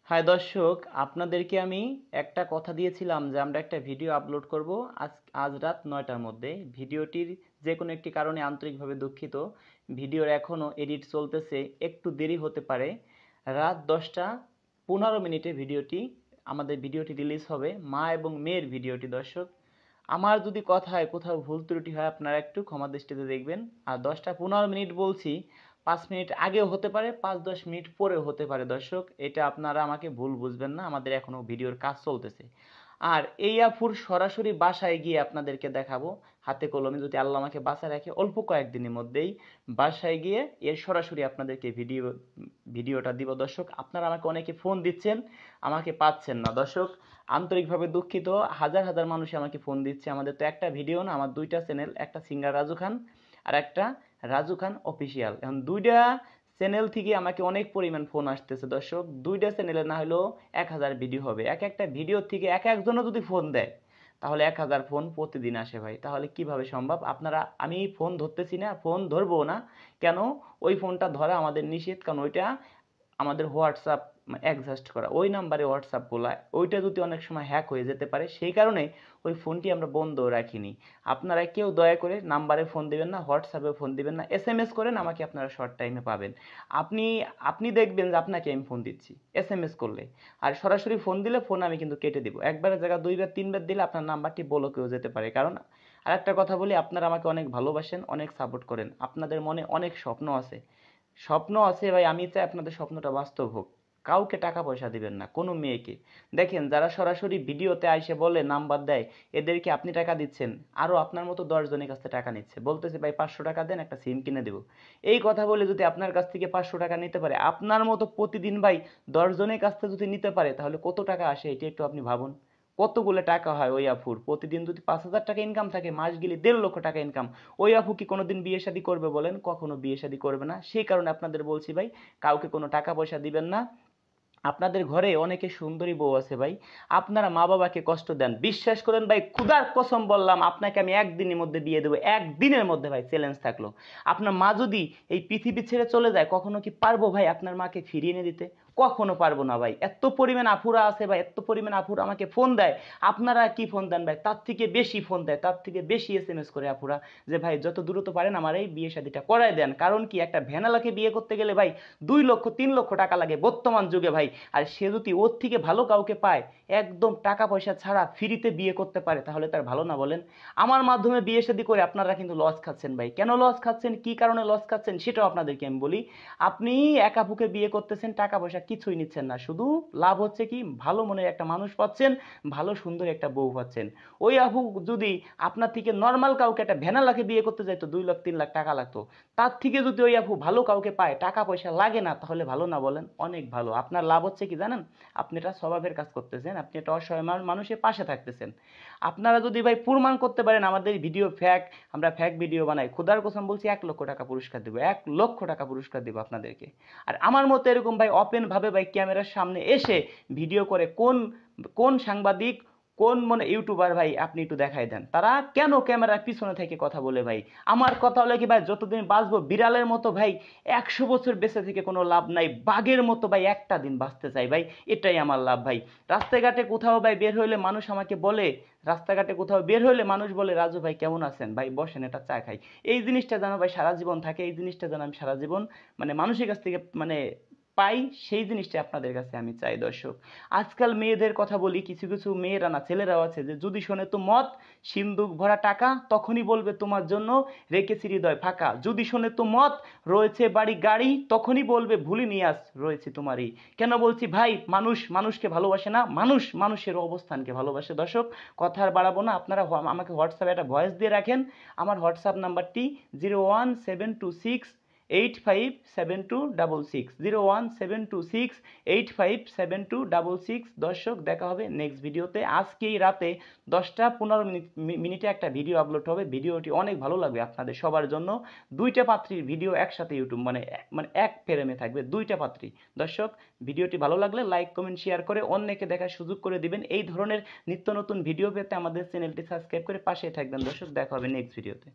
High দর্শক, আপনাদেরকে আমি একটা কথা দিয়েছিলাম যে আমরা একটা ভিডিও আপলোড করব আজ রাত 9টার মধ্যে। ভিডিওটির যে কোনো একটি কারণে আন্তরিকভাবে দুঃখিত। ভিডিওর এখনও এডিট চলতেছে, একটু দেরি হতে পারে। রাত 10টা 15 মিনিটে আমাদের ভিডিওটি রিলিজ হবে, মা এবং মেয়ের ভিডিওটি। দর্শক, আমার যদি কথায় কোথাও ভুল ত্রুটি হয় আপনারা একটু ক্ষমা দৃষ্টিতে দেখবেন। আর 10টা 15 মিনিট বলছি, 5 মিনিট আগেও হতে পারে, 5-10 মিনিট পরেও হতে পারে। দর্শক, এটা আপনারা আমাকে ভুল বুঝবেন না, আমাদের এখনও ভিডিওর কাজ চলতেছে। আর এই আফুর সরাসরি বাসায় গিয়ে আপনাদেরকে দেখাবো, হাতে কলমে, যদি আল্লাহ আমাকে বাঁচায় রাখে অল্প কয়েকদিনের মধ্যেই বাসায় গিয়ে এর সরাসরি আপনাদেরকে ভিডিওটা দিব। দর্শক, আপনারা আমাকে অনেকে ফোন দিচ্ছেন, আমাকে পাচ্ছেন না। দর্শক, আন্তরিকভাবে দুঃখিত। হাজার হাজার মানুষ আমাকে ফোন দিচ্ছে। আমাদের তো একটা ভিডিও না, আমার দুইটা চ্যানেল, একটা সিঙ্গার রাজু খান আর একটা রাজু খান অফিসিয়াল। এখন দুইটা চ্যানেল থেকে আমাকে অনেক পরিমাণ ফোন আসতেছে। দর্শক, দুইটা চ্যানেলে না হলেও 1000 ভিডিও হবে। এক একটা ভিডিও থেকে এক একজনও যদি ফোন দেয় তাহলে 1000 ফোন প্রতিদিন আসে ভাই। তাহলে কিভাবে সম্ভব? আমি ফোন ধরতেছি না, ফোন ধরবো না। কেন? ওই ফোনটা ধরা আমাদের নিষেধ, কারণ ওইটা আমাদের হোয়াটসঅ্যাপ অ্যাডজাস্ট করা, ওই নাম্বারে হোয়াটসঅ্যাপ বলায় ওইটা যদি অনেক সময় হ্যাক হয়ে যেতে পারে, সেই কারণে ওই ফোনটি আমরা বন্ধ রাখিনি। আপনারা কেউ দয়া করে নাম্বারে ফোন দিবেন না, হোয়াটসঅ্যাপে ফোন দিবেন না, SMS করেন, আমাকে আপনারা শর্ট টাইমে পাবেন। আপনি আপনি দেখবেন যে আপনাকে আমি ফোন দিচ্ছি SMS করলে। আর সরাসরি ফোন দিলে ফোন আমি কিন্তু কেটে দিব। একবারের জায়গা 2 বার 3 বার দিলে আপনার নাম্বারটি ব্লকেও যেতে পারে। কারণ আর একটা কথা বলি, আপনারা আমাকে অনেক ভালোবাসেন, অনেক সাপোর্ট করেন, আপনাদের মনে অনেক স্বপ্ন আছে। ভাই, আমি চাই আপনাদের স্বপ্নটা বাস্তব হোক। কাউকে টাকা পয়সা দিবেন না, কোনো মেয়েকে। দেখেন, যারা সরাসরি ভিডিওতে আইসে বলে, নাম্বার দেয়, এদেরকে আপনি টাকা দিচ্ছেন, আরও আপনার মতো 10 জনের কাছ থেকে টাকা নিচ্ছে, বলতেছে ভাই 500 টাকা দেন, একটা সিম কিনে দেবো। এই কথা বলে যদি আপনার কাছ থেকে 500 টাকা নিতে পারে, আপনার মতো প্রতিদিন ভাই 10 জনের কাছ থেকে যদি নিতে পারে, তাহলে কত টাকা আসে এটা একটু আপনি ভাবুন। কতগুলো টাকা হয় ওই আফুর? প্রতিদিন যদি 5,000 টাকা ইনকাম থাকে, মাস গেলে 1.5 লক্ষ টাকা ইনকাম। ওই আপু কি কোনোদিন বিয়ে শাদী করবে বলেন? কখনো বিয়ে শাদী করবে না। সেই কারণে আপনাদের বলছি ভাই, কাউকে কোনো টাকা পয়সা দিবেন না। আপনাদের ঘরে অনেকে সুন্দরী বউ আছে ভাই, আপনারা মা বাবাকে কষ্ট দেন। বিশ্বাস করেন ভাই, খুদার কসম বললাম, আপনাকে আমি একদিনের মধ্যে বিয়ে দেবো, একদিনের মধ্যে ভাই, চ্যালেঞ্জ থাকলো। আপনার মা যদি এই পৃথিবী ছেড়ে চলে যায়, কখনো কি পারবো ভাই আপনার মাকে ফিরিয়ে এনে দিতে? কখনো পারবো না ভাই। এত পরিমাণ আফুরা আছে ভাই, এত পরিমাণ আফুরা আমাকে ফোন দেয়। আপনারা কি ফোন দেন ভাই? তার থেকে বেশি ফোন দেয়, তার থেকে বেশি SMS করে আফুরা, যে ভাই যত দ্রুত পারেন আমার এই বিয়ে শাদীটা করায় দেন। কারণ কি, একটা ভ্যানালাকে বিয়ে করতে গেলে ভাই 2 লক্ষ 3 লক্ষ টাকা লাগে বর্তমান যুগে ভাই। আর সে যদি ওর থেকে ভালো কাউকে পায়, একদম টাকা পয়সা ছাড়া ফ্রিতে বিয়ে করতে পারে, তাহলে তার ভালো না বলেন? আমার মাধ্যমে বিয়ে শাদী করে আপনারা কিন্তু লস খাচ্ছেন ভাই। কেন লস খাচ্ছেন, কি কারণে লস খাচ্ছেন, সেটাও আপনাদেরকে আমি বলি। আপনি একা বুকে বিয়ে করতেছেন, টাকা পয়সা কিছুই নিচ্ছেন না, শুধু লাভ হচ্ছে কি, ভালো মনের একটা মানুষ পাচ্ছেন, ভালো সুন্দর একটা বউ পাচ্ছেন। ওই আপু যদি আপনার থেকে নর্মাল কাউকে, একটা ভ্যানালাকে বিয়ে করতে যাইতো, 2 লাখ 3 লাখ টাকা লাগতো, তার থেকে যদি ওই আপু ভালো কাউকে পায়, টাকা পয়সা লাগে না, তাহলে ভালো না বলেন? অনেক ভালো। আপনার লাভ হচ্ছে কি জানেন? আপনি এটা স্বভাবের কাজ করতেছেন, আপনি একটা অসহায় মানুষের পাশে থাকতেছেন। আপনারা যদি ভাই প্রমাণ করতে পারেন আমাদের ভিডিও ফ্যাক, আমরা ফ্যাক ভিডিও বানাই, খোদার কসম বলছি 1 লক্ষ টাকা পুরস্কার দেবো, 1 লক্ষ টাকা পুরস্কার দেবো আপনাদেরকে। আর আমার মতো এরকম ভাই ওপেন ভাবে ভাই ক্যামেরার সামনে এসে ভিডিও করে কোন কোন সাংবাদিক, কোন মানে ইউটিউবার ভাই, আপনি একটু দেখাই দেন, তারা কেন ক্যামেরার পিছনে থেকে কথা বলে ভাই? আমার কথা হলো কি ভাই, যতদিন বাঁচবো বিড়ালের মতো ভাই, 100 বছর বেঁচে থেকে কোনো লাভ নাই, বাঘের মতো ভাই একটা দিন বাঁচতে চাই ভাই, এটাই আমার লাভ ভাই। রাস্তাঘাটে কোথাও ভাই বের হইলে মানুষ আমাকে বলে, রাস্তাঘাটে কোথাও বের হইলে মানুষ বলে, রাজু ভাই কেমন আছেন ভাই, বসেন একটা চা খাই। এই জিনিসটা যেন ভাই সারা জীবন থাকে, এই জিনিসটা যেন আমি সারা জীবন মানে মানুষের কাছ থেকে পাই, সেই জিনিসটা আপনাদের কাছে আমি চাই। দর্শক, আজকাল মেয়েদের কথা বলি, কিছু কিছু মেয়েরা না, ছেলেরাও আছে, যে যদি শোনে তো মদ, সিন্দুক ভরা টাকা, তখনই বলবে তোমার জন্য রেখেছি হৃদয় ফাঁকা। যদি শোনে তো মদ, রয়েছে বাড়ি গাড়ি, তখনই বলবে ভুলিনি আজ রয়েছে তোমারই। কেন বলছি ভাই? মানুষ মানুষকে ভালোবাসে না, মানুষ মানুষের অবস্থানকে ভালোবাসে। দর্শক, কথা আর বাড়াবো না, আপনারা আমাকে হোয়াটসঅ্যাপে একটা ভয়েস দিয়ে রাখেন। আমার হোয়াটসঅ্যাপ নাম্বারটি 01726857266, 01726857266। দর্শক, দেখা হবে নেক্সট ভিডিওতে। আজকেই রাতে 10টা 15 মিনিটে একটা ভিডিও আপলোড হবে। ভিডিওটি অনেক ভালো লাগবে আপনাদের সবার জন্য। দুইটা পাত্রীর ভিডিও একসাথে ইউটিউব মানে মানে এক ফ্রেমে থাকবে, দুইটা পাত্রী। দর্শক, ভিডিওটি ভালো লাগলে লাইক কমেন্ট শেয়ার করে অন্যকে দেখার সুযোগ করে দিবেন। এই ধরনের নিত্য নতুন ভিডিও পেতে আমাদের চ্যানেলটি সাবস্ক্রাইব করে পাশেই থাকবেন। দর্শক, দেখা হবে নেক্সট ভিডিওতে।